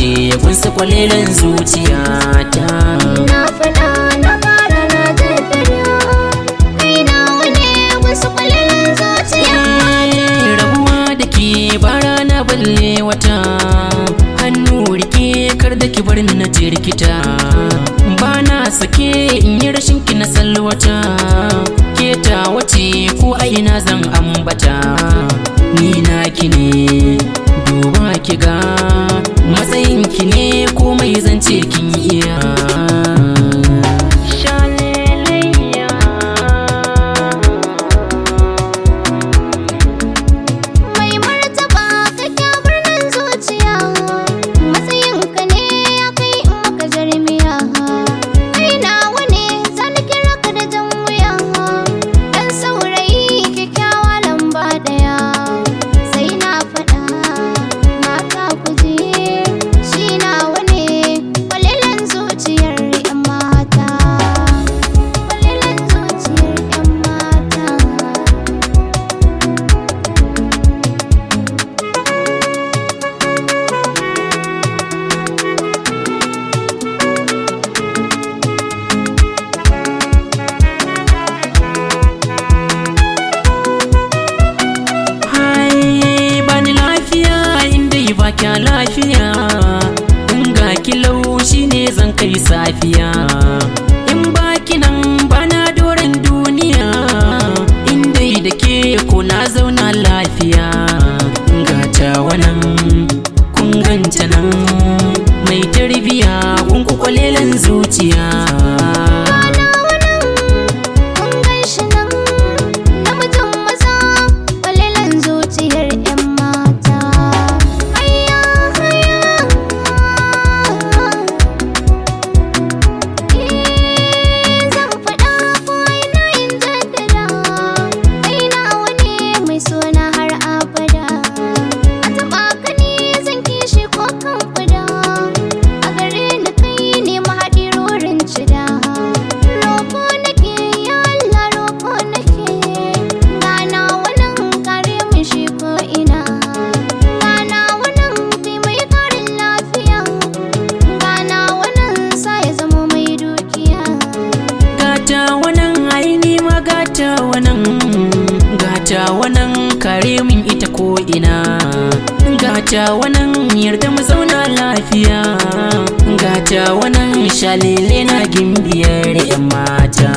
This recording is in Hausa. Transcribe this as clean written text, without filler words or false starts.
wace kunsa kwalelan zuciyata. Na faɗa na ƙara na jaddada, kai nawa ne kunsa kwalelan zuciyata. Rabuwa da ke bara na balle wata, hannu rike kar da ki bar ni na jirkita. Ba na sake in yi rashin ki na salwata, ke ta wace ko a ina zan ambata. Ni na ki ne duba ki ga matsayin ki ne komai zance kin iya. Mai martaba kake birnin zuciya, matsayinka ne ya kai in maka jarmiya. Kai nawa ne zan kira ka da jan wuya, ɗan saurayi kyakkyawa lamba ɗaya. Sai na faɗa mata ku je, shi nawa ne kwalelan zuciyar 'yan mata, kwalelan zuciyar 'yan mata. Hai bani lafiya inda yi bakya lafiya, in ga kilau shine zan kai safiya. In baki nan bana doron duniya, inda yi da ke ko na zauna lafiya. Ga ta wannan kun ganta nan, mai tarbiya kun kwalelan zuciya. Kun gan shi nan, namijin maza, kwalelan zuciyar 'yan mata. Hayya, hayya. Zan faɗa ko ina yin jaddada, kai nawa ne mai suna har abada. A taɓa ka ne zan kishi ko kan fada, a gare ni kai ne mahaɗi rorin cida. Roko nake ya Allah, roko nake, gana wannan kare min shi ko ina. Gana wannan kai mai karin lafiya, gana wannan sa ya zama mai dukiya. Gata wannan aini ma gata wannan kare min ita ko ina. Gata wannan yarda mu zauna lafiya, gata wannan shalele na gimbiyar 'yan mata.